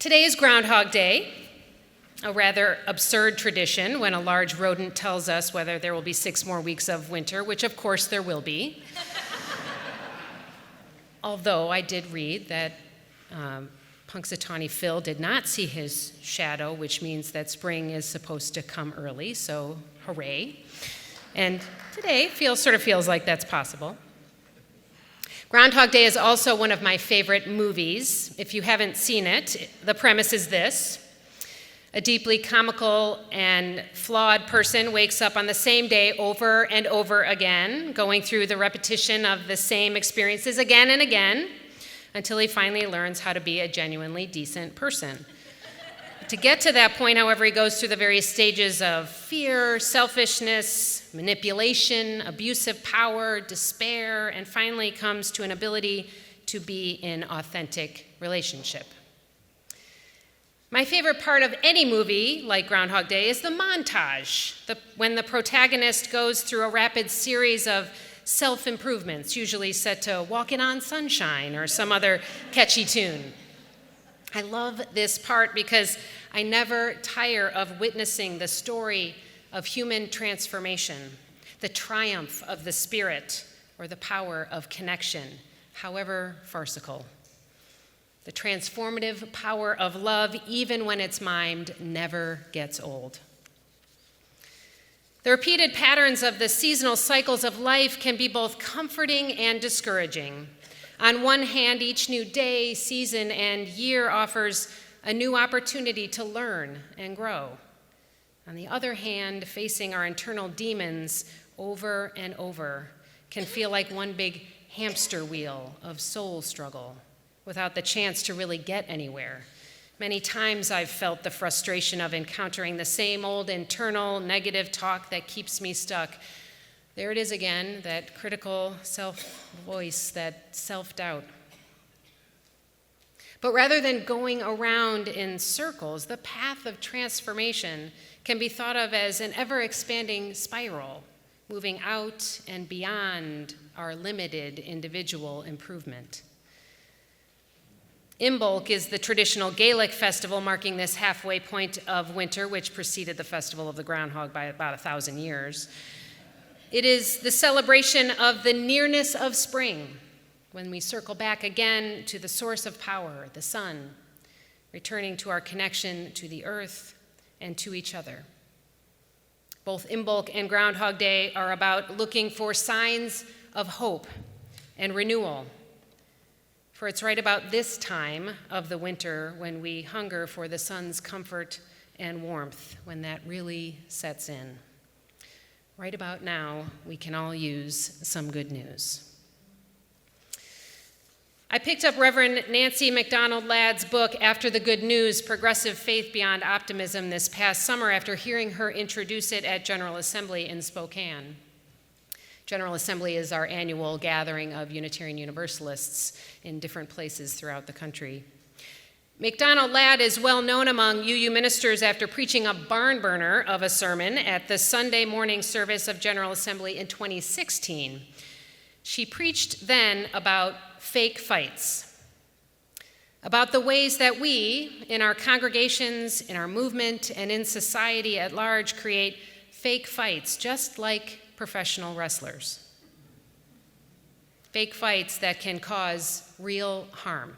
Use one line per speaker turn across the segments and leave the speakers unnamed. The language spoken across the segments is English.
Today is Groundhog Day, a rather absurd tradition when a large rodent tells us whether there will be 6 more weeks of winter, which of course there will be. Although I did read that Punxsutawney Phil did not see his shadow, which means that spring is supposed to come early, so hooray. And today sort of feels like that's possible. Groundhog Day is also one of my favorite movies. If you haven't seen it, the premise is this. A deeply comical and flawed person wakes up on the same day over and over again, going through the repetition of the same experiences again and again, until he finally learns how to be a genuinely decent person. To get to that point, however, he goes through the various stages of fear, selfishness, manipulation, abusive power, despair, and finally comes to an ability to be in authentic relationship. My favorite part of any movie, like Groundhog Day, is the montage, when the protagonist goes through a rapid series of self-improvements, usually set to Walkin' on Sunshine or some other catchy tune. I love this part because I never tire of witnessing the story of human transformation, the triumph of the spirit, or the power of connection, however farcical. The transformative power of love, even when it's mimed, never gets old. The repeated patterns of the seasonal cycles of life can be both comforting and discouraging. On one hand, each new day, season, and year offers a new opportunity to learn and grow. On the other hand, facing our internal demons over and over can feel like one big hamster wheel of soul struggle without the chance to really get anywhere. Many times I've felt the frustration of encountering the same old internal negative talk that keeps me stuck. There it is again, that critical self-voice, that self-doubt. But rather than going around in circles, the path of transformation can be thought of as an ever-expanding spiral, moving out and beyond our limited individual improvement. Imbolc is the traditional Gaelic festival marking this halfway point of winter, which preceded the festival of the groundhog by about 1,000 years. It is the celebration of the nearness of spring, when we circle back again to the source of power, the sun, returning to our connection to the earth and to each other. Both Imbolc and Groundhog Day are about looking for signs of hope and renewal. For it's right about this time of the winter when we hunger for the sun's comfort and warmth, when that really sets in. Right about now, we can all use some good news. I picked up Reverend Nancy McDonald-Ladd's book, After the Good News, Progressive Faith Beyond Optimism, this past summer after hearing her introduce it at General Assembly in Spokane. General Assembly is our annual gathering of Unitarian Universalists in different places throughout the country. McDonald-Ladd is well known among UU ministers after preaching a barn burner of a sermon at the Sunday morning service of General Assembly in 2016. She preached then about fake fights, about the ways that we, in our congregations, in our movement, and in society at large, create fake fights, just like professional wrestlers. Fake fights that can cause real harm.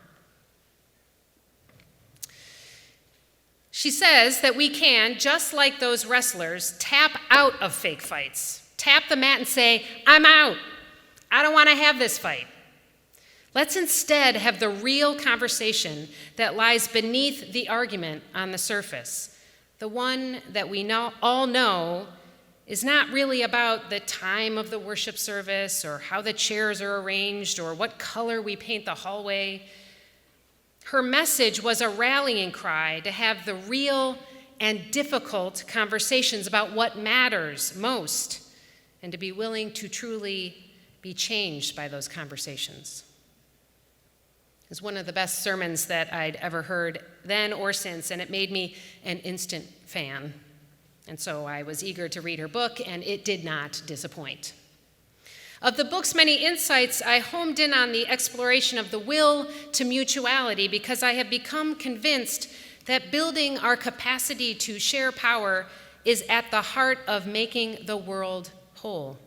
She says that we can, just like those wrestlers, tap out of fake fights. Tap the mat and say, I'm out. I don't want to have this fight. Let's instead have the real conversation that lies beneath the argument on the surface. The one that we all know is not really about the time of the worship service or how the chairs are arranged or what color we paint the hallway. Her message was a rallying cry to have the real and difficult conversations about what matters most and to be willing to truly be changed by those conversations. It was one of the best sermons that I'd ever heard then or since, and it made me an instant fan. And so I was eager to read her book, and it did not disappoint. Of the book's many insights, I homed in on the exploration of the will to mutuality because I have become convinced that building our capacity to share power is at the heart of making the world whole.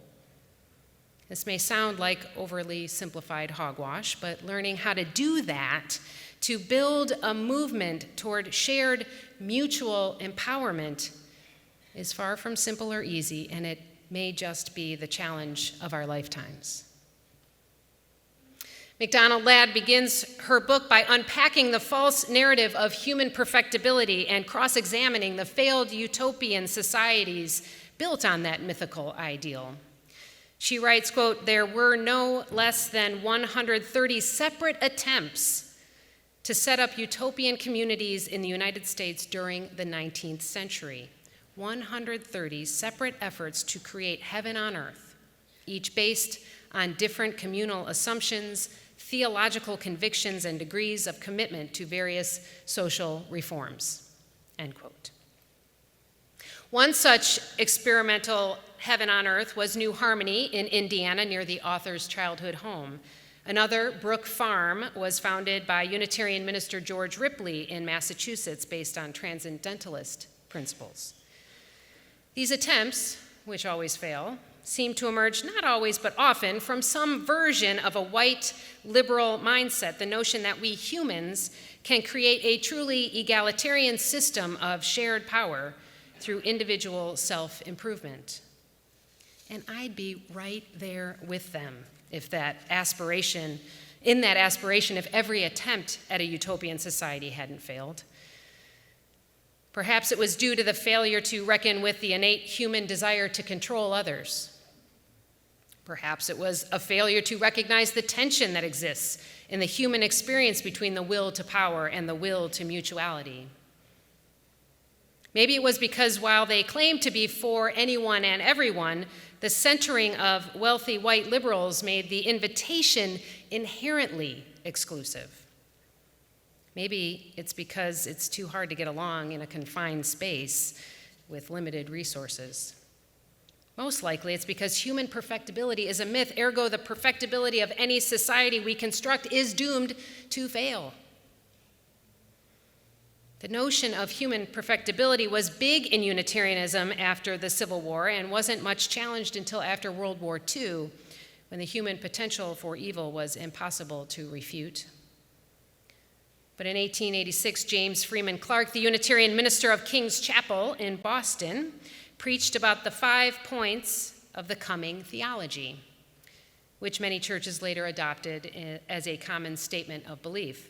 This may sound like overly simplified hogwash, but learning how to do that, to build a movement toward shared mutual empowerment, is far from simple or easy, and it may just be the challenge of our lifetimes. McDonald-Ladd begins her book by unpacking the false narrative of human perfectibility and cross-examining the failed utopian societies built on that mythical ideal. She writes, quote, "There were no less than 130 separate attempts to set up utopian communities in the United States during the 19th century. 130 separate efforts to create heaven on earth, each based on different communal assumptions, theological convictions, and degrees of commitment to various social reforms," end quote. One such experimental heaven on earth was New Harmony in Indiana near the author's childhood home. Another, Brook Farm, was founded by Unitarian minister George Ripley in Massachusetts based on transcendentalist principles. These attempts, which always fail, seem to emerge not always but often from some version of a white liberal mindset, the notion that we humans can create a truly egalitarian system of shared power through individual self-improvement. And I'd be right there with them if if every attempt at a utopian society hadn't failed. Perhaps it was due to the failure to reckon with the innate human desire to control others. Perhaps it was a failure to recognize the tension that exists in the human experience between the will to power and the will to mutuality. Maybe it was because while they claimed to be for anyone and everyone, the centering of wealthy white liberals made the invitation inherently exclusive. Maybe it's because it's too hard to get along in a confined space with limited resources. Most likely it's because human perfectibility is a myth, ergo the perfectibility of any society we construct is doomed to fail. The notion of human perfectibility was big in Unitarianism after the Civil War and wasn't much challenged until after World War II, when the human potential for evil was impossible to refute. But in 1886, James Freeman Clark, the Unitarian minister of King's Chapel in Boston, preached about the 5 points of the coming theology, which many churches later adopted as a common statement of belief.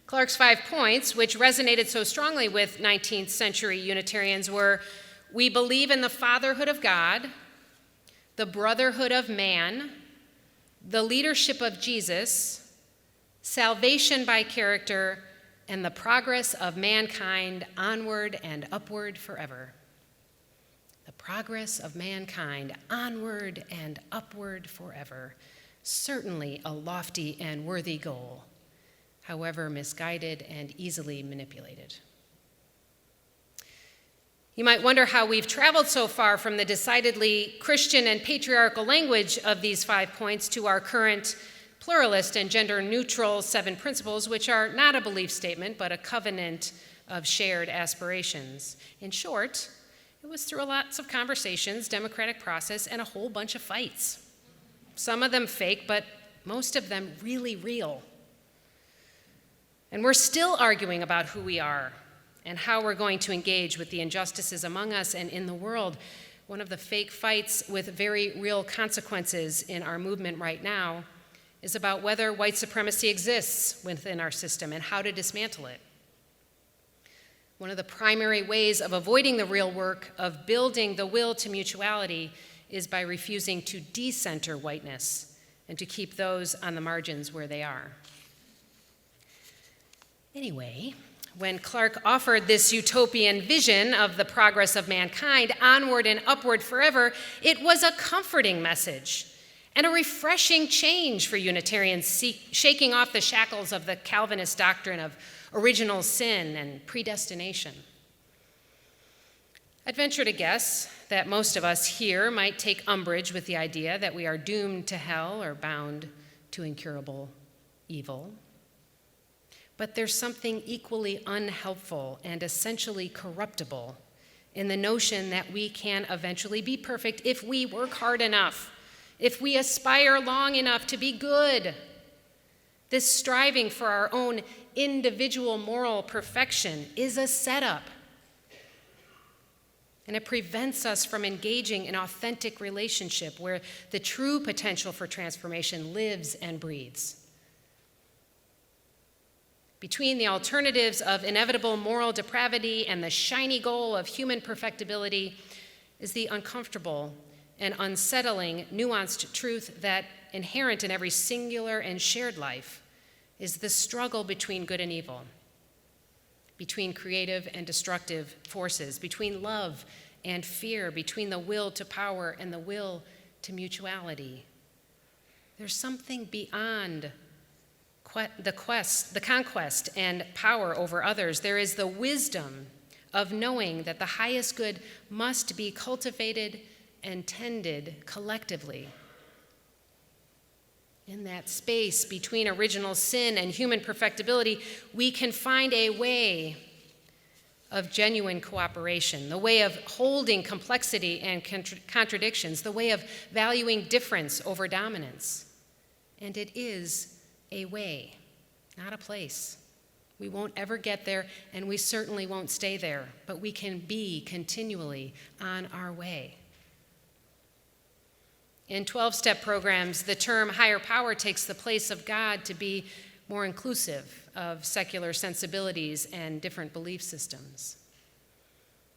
Clark's 5 points, which resonated so strongly with 19th century Unitarians, were: we believe in the fatherhood of God, the brotherhood of man, the leadership of Jesus, salvation by character, and the progress of mankind onward and upward forever. The progress of mankind onward and upward forever. Certainly a lofty and worthy goal, however misguided and easily manipulated. You might wonder how we've traveled so far from the decidedly Christian and patriarchal language of these 5 points to our current pluralist and gender-neutral 7 principles, which are not a belief statement, but a covenant of shared aspirations. In short, it was through lots of conversations, democratic process, and a whole bunch of fights. Some of them fake, but most of them really real. And we're still arguing about who we are and how we're going to engage with the injustices among us and in the world. One of the fake fights with very real consequences in our movement right now is about whether white supremacy exists within our system and how to dismantle it. One of the primary ways of avoiding the real work of building the will to mutuality is by refusing to decenter whiteness and to keep those on the margins where they are. Anyway, when Clark offered this utopian vision of the progress of mankind onward and upward forever, it was a comforting message and a refreshing change for Unitarians shaking off the shackles of the Calvinist doctrine of original sin and predestination. I'd venture to guess that most of us here might take umbrage with the idea that we are doomed to hell or bound to incurable evil. But there's something equally unhelpful and essentially corruptible in the notion that we can eventually be perfect if we work hard enough, if we aspire long enough to be good. This striving for our own individual moral perfection is a setup. And it prevents us from engaging in authentic relationship where the true potential for transformation lives and breathes. Between the alternatives of inevitable moral depravity and the shiny goal of human perfectibility is the uncomfortable and unsettling nuanced truth that inherent in every singular and shared life is the struggle between good and evil, between creative and destructive forces, between love and fear, between the will to power and the will to mutuality. There's something beyond the conquest and power over others. There is the wisdom of knowing that the highest good must be cultivated and tended collectively. In that space between original sin and human perfectibility, we can find a way of genuine cooperation, the way of holding complexity and contradictions, the way of valuing difference over dominance. And it is a way, not a place. We won't ever get there, and we certainly won't stay there, but we can be continually on our way. In 12-step programs, the term higher power takes the place of God to be more inclusive of secular sensibilities and different belief systems.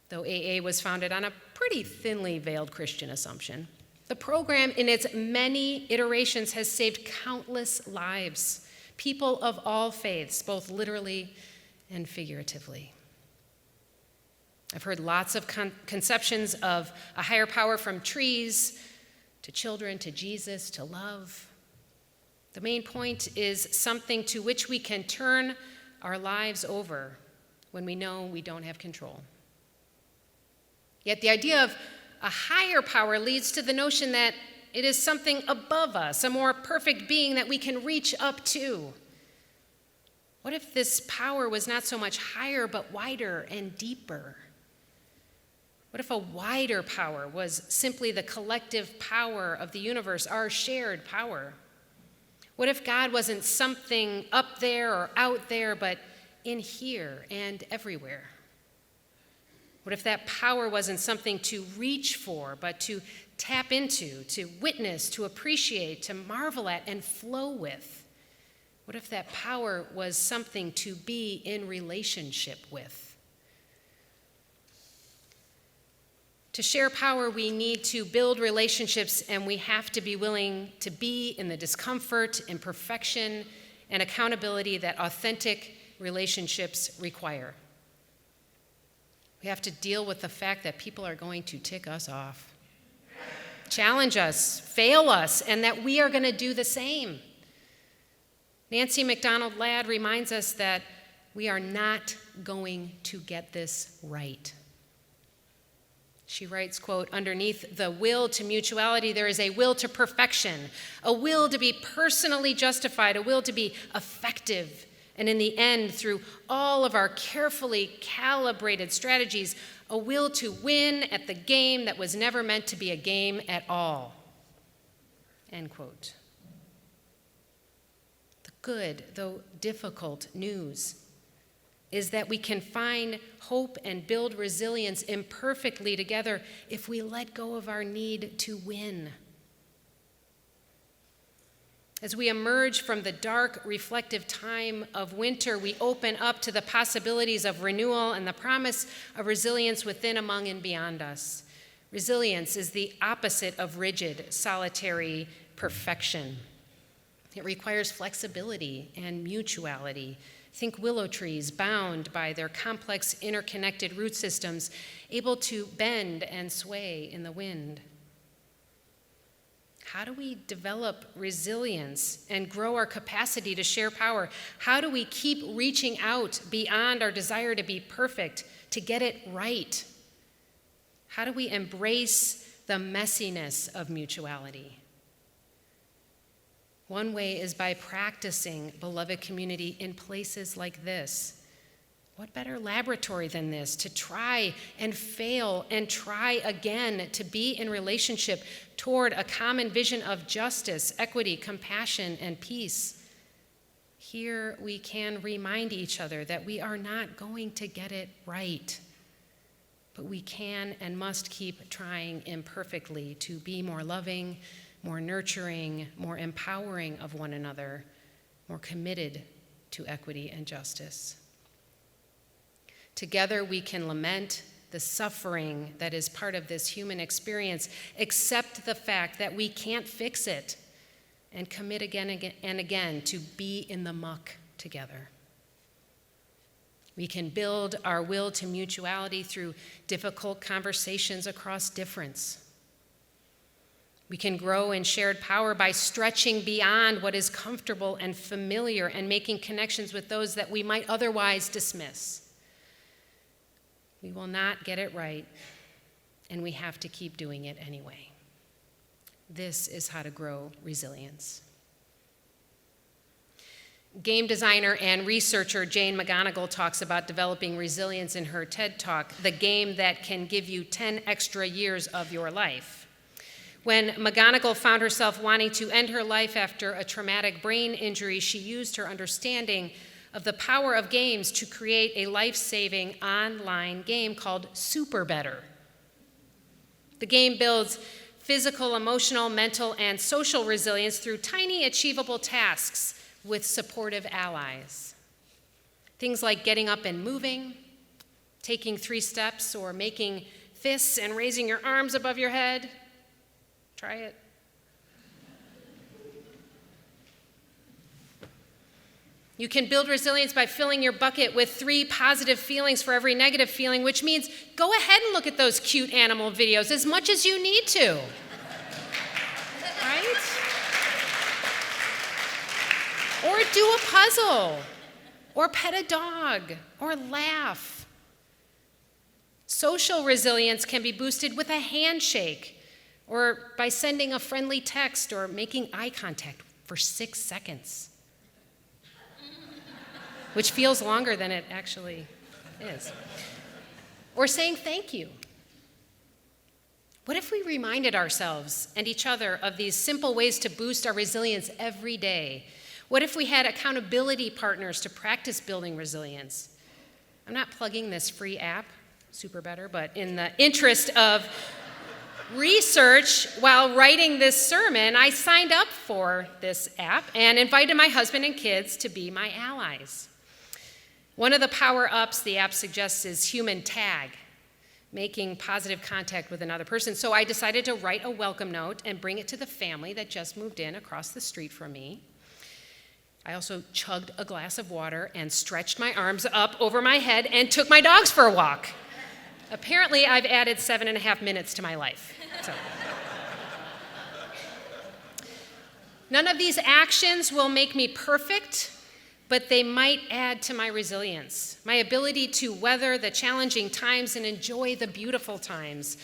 Though AA was founded on a pretty thinly veiled Christian assumption, the program in its many iterations has saved countless lives, people of all faiths, both literally and figuratively. I've heard lots of conceptions of a higher power, from trees to children to Jesus to love. The main point is something to which we can turn our lives over when we know we don't have control. Yet the idea of a higher power leads to the notion that it is something above us, a more perfect being that we can reach up to. What if this power was not so much higher, but wider and deeper? What if a wider power was simply the collective power of the universe, our shared power? What if God wasn't something up there or out there, but in here and everywhere? What if that power wasn't something to reach for, but to tap into, to witness, to appreciate, to marvel at, and flow with? What if that power was something to be in relationship with? To share power, we need to build relationships, and we have to be willing to be in the discomfort, imperfection, and accountability that authentic relationships require. We have to deal with the fact that people are going to tick us off, challenge us, fail us, and that we are going to do the same. Nancy McDonald-Ladd reminds us that we are not going to get this right. She writes, quote, "Underneath the will to mutuality, there is a will to perfection, a will to be personally justified, a will to be effective, and in the end, through all of our carefully calibrated strategies, a will to win at the game that was never meant to be a game at all." End quote. The good, though difficult, news is that we can find hope and build resilience imperfectly together if we let go of our need to win. As we emerge from the dark, reflective time of winter, we open up to the possibilities of renewal and the promise of resilience within, among, and beyond us. Resilience is the opposite of rigid, solitary perfection. It requires flexibility and mutuality. Think willow trees bound by their complex interconnected root systems, able to bend and sway in the wind. How do we develop resilience and grow our capacity to share power? How do we keep reaching out beyond our desire to be perfect, to get it right? How do we embrace the messiness of mutuality? One way is by practicing beloved community in places like this. What better laboratory than this to try and fail and try again to be in relationship toward a common vision of justice, equity, compassion, and peace? Here we can remind each other that we are not going to get it right, but we can and must keep trying imperfectly to be more loving, more nurturing, more empowering of one another, more committed to equity and justice. Together we can lament the suffering that is part of this human experience, accept the fact that we can't fix it, and commit again and again to be in the muck together. We can build our will to mutuality through difficult conversations across difference. We can grow in shared power by stretching beyond what is comfortable and familiar and making connections with those that we might otherwise dismiss. We will not get it right, and we have to keep doing it anyway. This is how to grow resilience. Game designer and researcher Jane McGonigal talks about developing resilience in her TED Talk, the game that can give you 10 extra years of your life. When McGonigal found herself wanting to end her life after a traumatic brain injury, she used her understanding of the power of games to create a life-saving online game called Super Better. The game builds physical, emotional, mental, and social resilience through tiny, achievable tasks with supportive allies. Things like getting up and moving, taking 3 steps, or making fists and raising your arms above your head. Try it. You can build resilience by filling your bucket with 3 positive feelings for every negative feeling, which means go ahead and look at those cute animal videos as much as you need to. Right? Or do a puzzle, or pet a dog, or laugh. Social resilience can be boosted with a handshake, or by sending a friendly text, or making eye contact for 6 seconds. Which feels longer than it actually is. Or saying thank you. What if we reminded ourselves and each other of these simple ways to boost our resilience every day? What if we had accountability partners to practice building resilience? I'm not plugging this free app, Super Better, but in the interest of research while writing this sermon, I signed up for this app and invited my husband and kids to be my allies. One of the power-ups the app suggests is human tag, making positive contact with another person. So I decided to write a welcome note and bring it to the family that just moved in across the street from me. I also chugged a glass of water and stretched my arms up over my head and took my dogs for a walk. Apparently, I've added 7.5 minutes to my life. So. None of these actions will make me perfect, but they might add to my resilience, my ability to weather the challenging times and enjoy the beautiful times.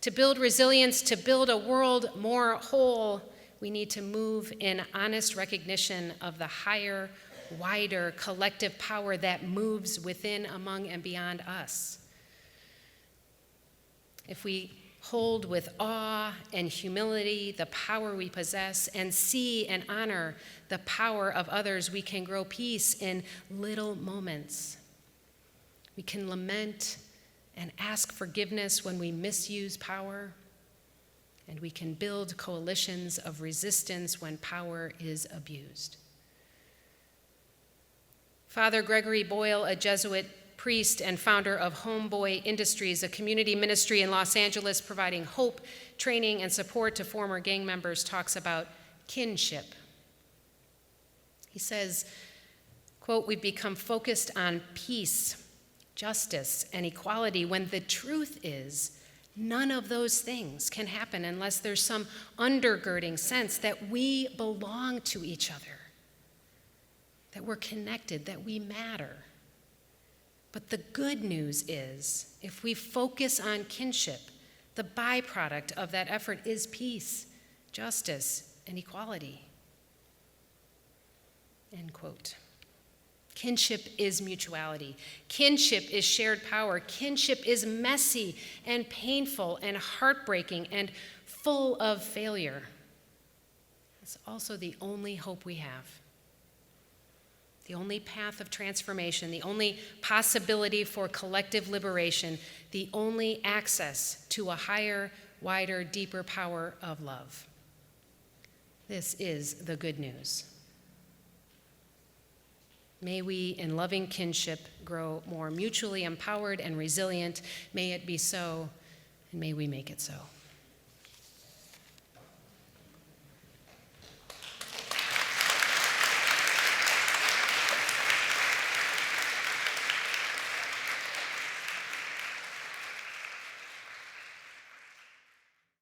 To build resilience, to build a world more whole, we need to move in honest recognition of the higher, wider collective power that moves within, among, and beyond us. If we hold with awe and humility the power we possess and see and honor the power of others, we can grow peace in little moments. We can lament and ask forgiveness when we misuse power, and we can build coalitions of resistance when power is abused. Father Gregory Boyle, a Jesuit priest and founder of Homeboy Industries, a community ministry in Los Angeles providing hope, training, and support to former gang members, talks about kinship. He says, quote, "We've become focused on peace, justice, and equality when the truth is none of those things can happen unless there's some undergirding sense that we belong to each other, that we're connected, that we matter. But the good news is, if we focus on kinship, The byproduct of that effort is peace, justice, and equality. End quote. Kinship is mutuality. Kinship is shared power. Kinship is messy and painful and heartbreaking and full of failure. It's also the only hope we have, the only path of transformation, the only possibility for collective liberation, the only access to a higher, wider, deeper power of love. This is the good news. May we, in loving kinship, grow more mutually empowered and resilient. May it be so, and may we make it so.